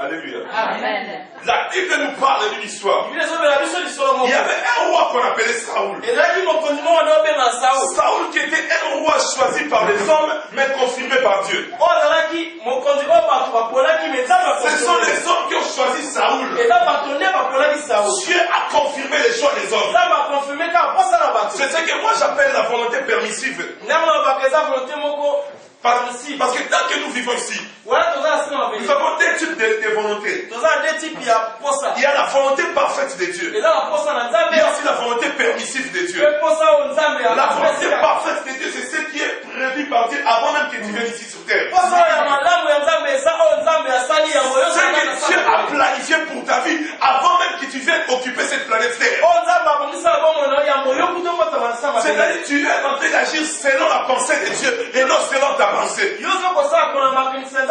Alléluia. Amen. La Bible nous parle d'une histoire. Il y avait un roi qu'on appelait Saoul. Saoul qui était un roi choisi par les hommes, mais confirmé par Dieu. Ce sont les hommes qui ont choisi Saoul. Dieu a confirmé les choix des hommes. C'est ce que moi j'appelle la volonté permissive. Parce que tant que nous vivons ici, nous avons deux types de volontés. Il y a la volonté parfaite de Dieu. Il y a aussi la volonté permissive de Dieu. La volonté parfaite de Dieu, c'est ce qui est prévu par Dieu avant même que tu viennes ici sur terre. Ce que Dieu a planifié pour ta vie avant même que tu viennes occuper cette planète terre. C'est-à-dire que tu es en train d'agir selon la pensée de Dieu et non selon ta pensée.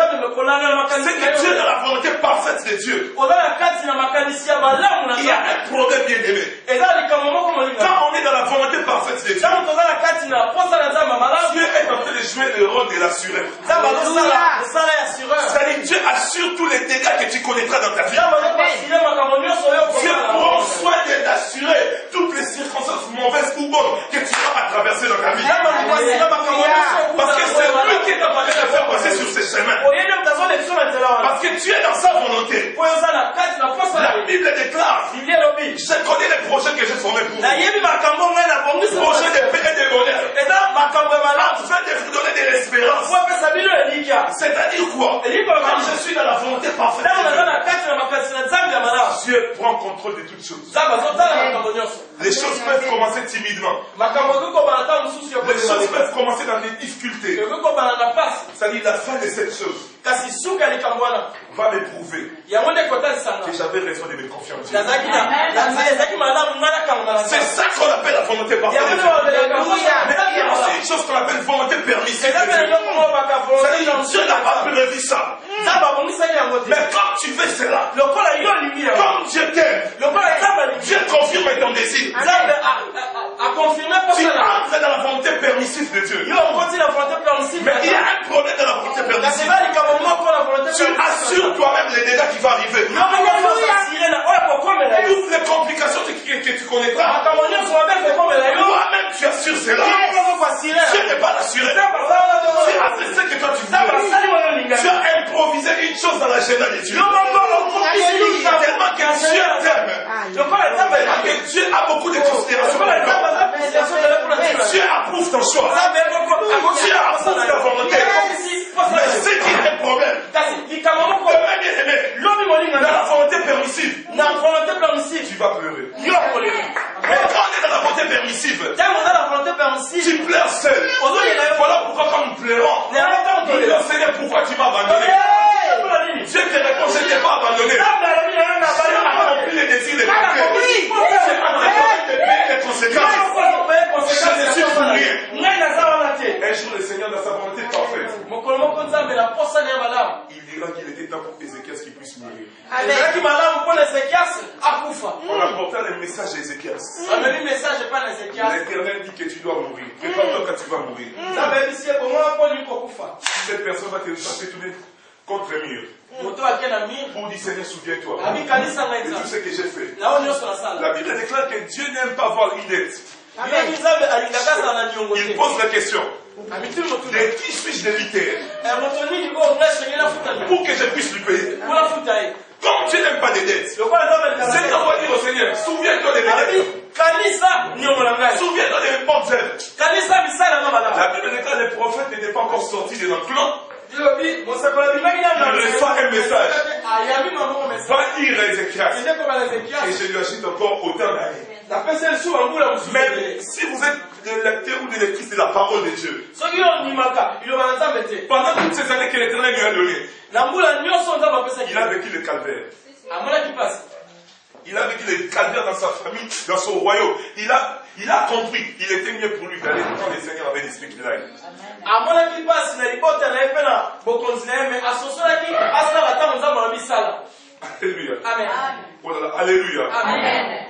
C'est que Dieu est dans la volonté parfaite de Dieu. Il y a un problème bien aimé. Quand on est dans la volonté parfaite de Dieu, Dieu est en train de jouer le rôle de l'assureur. C'est-à-dire que Dieu assure tous les dégâts que tu connaîtras dans ta vie. Dieu prend soin d'assurer toutes les circonstances mauvaises ou bonnes que tu vas traverser dans ta vie. Parce que c'est lui qui est en train de faire passer sur ces chemins. Parce que tu es dans sa volonté. La Bible déclare: je connais les projets que j'ai formés pour vous. Projets de paix et de bonheur. Afin de vous donner de l'espérance. C'est-à-dire quoi? Quand je suis dans la volonté parfaite, Dieu prend contrôle de toutes choses. Les choses peuvent commencer timidement. Les choses peuvent commencer dans des difficultés. C'est-à-dire la fin de cette chose va m'éprouver que j'avais raison de me confier en Dieu. C'est ça qu'on appelle la volonté parfaite. Mais il y a aussi une chose qu'on appelle volonté permissive. C'est-à-dire que Dieu n'a pas prévu ça. Mais comme tu fais cela, comme Dieu t'aime, Dieu confirme ton désir. Tu entres dans la volonté permissive de Dieu. Mais il y a un problème dans la volonté permissive. Tu assures toi-même les dégâts qui vont arriver. Toutes les complications que tu connaîtras. Toi-même tu assures cela. Dieu n'est pas l'assuré. Tu as fait ce que toi tu veux. Tu as improvisé une chose dans l'agenda de Dieu. Tellement que Dieu t'aime. Tellement que Dieu a beaucoup de considération pour toi. Dieu approuve ton choix. Dieu approuve ta volonté. Mais ce qui est un problème, dans la volonté permissive, tu vas pleurer. Mais quand on est dans la volonté permissive, tu pleures seul. Voilà pourquoi quand nous pleurons, nous disons: Seigneur, pourquoi tu m'as abandonné? Dieu te répond: je ne t'ai pas abandonné. Dieu a accompli les désirs de mon cœur. J'ai accompli les conséquences. Je ne suis pour rien. Un jour, le Seigneur, dans sa volonté parfaite, il dira qu'il était temps pour Ézéchias qu'il puisse mourir. On apporta le message à Ézéchias. L'Éternel dit que tu dois mourir. Prépare-toi quand tu vas mourir. Cette personne va te tourner contre le mur. Pour dire: Seigneur, souviens-toi de tout ce que j'ai fait. La Bible déclare que Dieu n'aime pas voir une dette. Il pose la question: de qui suis-je débitaire pour que je puisse lui payer? Comme Dieu n'aime pas des dettes, Seigneur va dire au Seigneur: souviens-toi de mes dettes. Souviens-toi de mes bonnes œuvres. La Bible déclare que les prophètes n'étaient pas encore sortis de l'enclos. Il reçoit un message. Va dire à Ézéchias, et je lui achète encore autant d'années. Mais si vous êtes des lecteurs ou des lectrices de la parole de Dieu, pendant toutes ces années que l'Éternel lui a données, il a vécu le calvaire. Il a vécu le calvaire dans sa famille, dans son royaume. Il a compris. Il était mieux pour lui d'aller quand le Seigneur avait dit qu'il aille. Alléluia. Amen. Voilà, alléluia. Amen.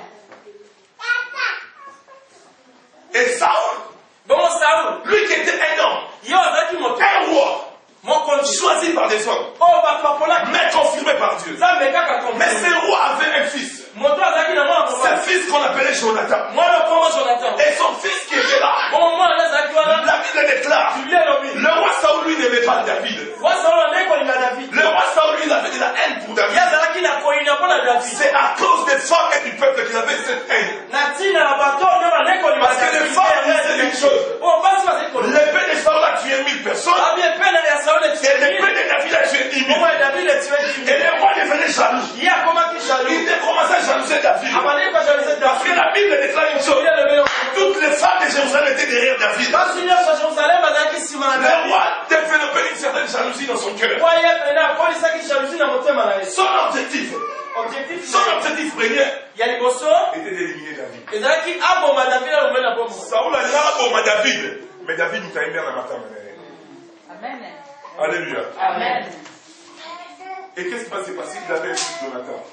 Et Saoul, lui qui était un homme, un roi, choisi par des hommes, mais confirmé par Dieu. Mais ce roi avait un fils. Ce fils qu'on appelait Jonathan. Et son fils qui était là, la Bible déclare, le roi Saoul lui n'aimait pas David. Le roi Saoul lui avait de la haine pour David. C'est à cause des femmes et du peuple qu'il avait cette haine. Parce que les femmes disaient une chose. L'épée de Saoul a tué 1000 personnes. Et l'épée de David a tué 10 000. Et le roi devenait jaloux. Il a commencé à jalouser David. Parce que la Bible déclare une chose. Toutes les femmes de Jérusalem étaient derrière David. Le roi développait une certaine jalousie dans son cœur. Son objectif premier était d'éliminer David. Saoul a dit David. Mais David nous a aimé dans ma table. Amen. Alléluia. Amen. Et qu'est-ce qui va se passer? Il avait un fils Jonathan.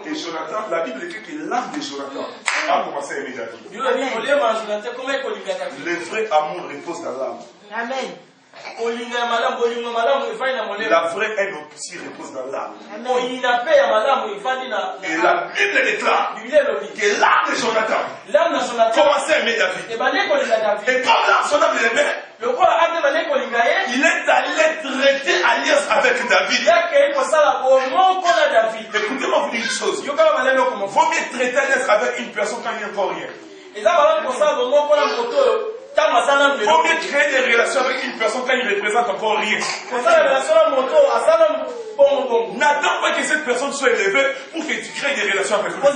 Et Jonathan, la Bible écrit que l'âme de Jonathan a commencé à aimer David. Le vrai amour repose dans l'âme. Amen. La vraie haine aussi repose dans l'âme. Et la Bible déclare que l'âme de Jonathan commençait à aimer David. Et comme l'âme son âme l'aimait, il est allé traiter alliance avec David. Écoutez-moi vous dire une chose. Il vaut mieux traiter alliance avec une personne quand il n'y a encore rien. Il vaut mieux créer des relations avec une personne quand il ne représente encore rien. N'attends pas que cette personne soit élevée pour que tu crées des relations avec lui. Je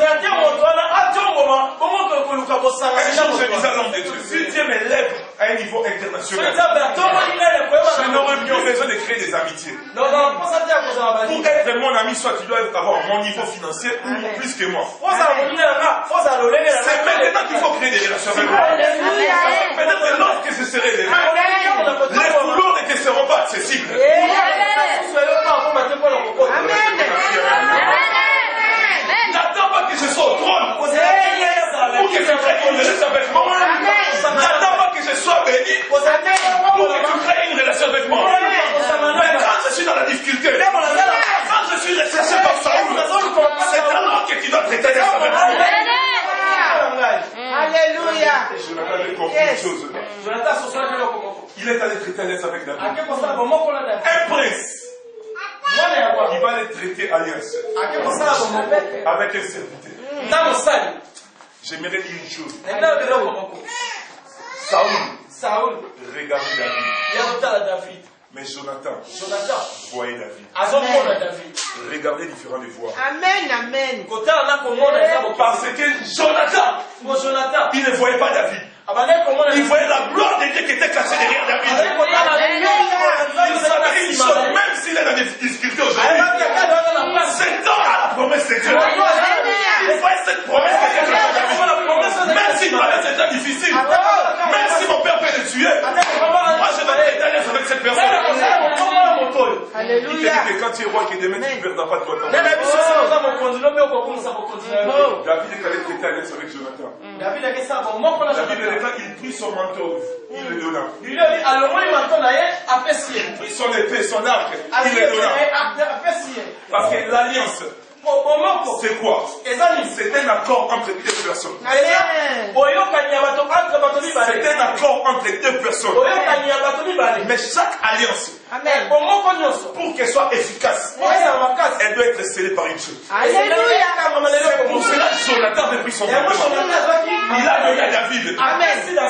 disais à l'homme de Dieu, si Dieu m'élève à un niveau international, je n'aurais plus besoin de créer des amitiés. Pour être mon ami, soit tu dois avoir mon niveau financier ou plus que moi. C'est maintenant qu'il faut créer des relations avec moi. Peut-être lorsque ce serait élevé, les fouloirs ne te seront pas accessibles. N'attends pas que je sois au trône pour que je crée une relation avec moi. N'attends pas que je sois béni pour que tu crées une relation avec moi. Mais quand je suis dans la difficulté, quand je suis recherché par Saoul, c'est alors que tu dois traiter avec moi. Alléluia. Jonathan avait compris une chose. Il est allé traiter alliance avec David. Un prince, il va les traiter alliance avec un serviteur. J'aimerais dire une chose. Saoul regardait David. Mais Jonathan voyait David. Regardez différents les voix. Amen, amen. Parce que Jonathan, il ne voyait pas David. Il voyait la gloire de Dieu qui était cachée derrière David. Il savait une chose, même s'il est dans des difficultés aujourd'hui, c'est dans la promesse de Dieu. Il voyait cette promesse que Dieu a faite à David. Même si ma vie était difficile, même si mon père peut le tuer, moi je vais être alliance avec cette personne. Alléluia. Il te dit que quand tu es roi, que demain tu ne perdras pas de toi. David est allé traiter alliance avec Jonathan. La Bible déclare qu'il prit son manteau, il le donna. Il prit son épée, son arc, il le donna. Parce que l'alliance, c'est quoi? C'est un accord entre deux personnes. C'est un accord entre deux personnes. Mais chaque alliance, pour qu'elle soit efficace, elle doit être scellée par une chose. Alléluia. C'est pour cela que Jonathan avait pris son manteau. Il a donné à David.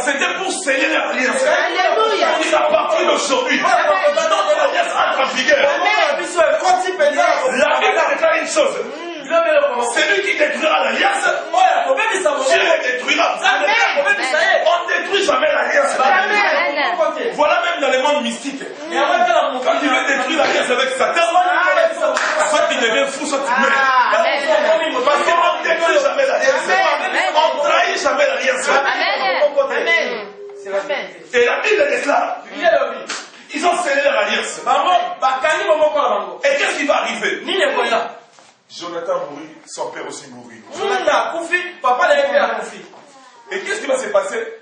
C'était pour sceller l'alliance. Alléluia. Il a parti d'aujourd'hui. Notre alliance entre en vigueur. La Bible déclare une chose. Celui qui détruira l'alliance, Dieu le détruira. On ne détruit jamais l'alliance. Voilà même dans le monde mystique. Quand tu veux détruire l'alliance avec Satan, soit tu deviens fou, soit tu meurs. Parce qu'on ne détruit jamais l'alliance. On ne trahit jamais l'alliance. Et la Bible déclare, ils ont scellé leur alliance. Et qu'est-ce qui va arriver? Jonathan mourit, son père aussi mourit. Et qu'est-ce qui va se passer?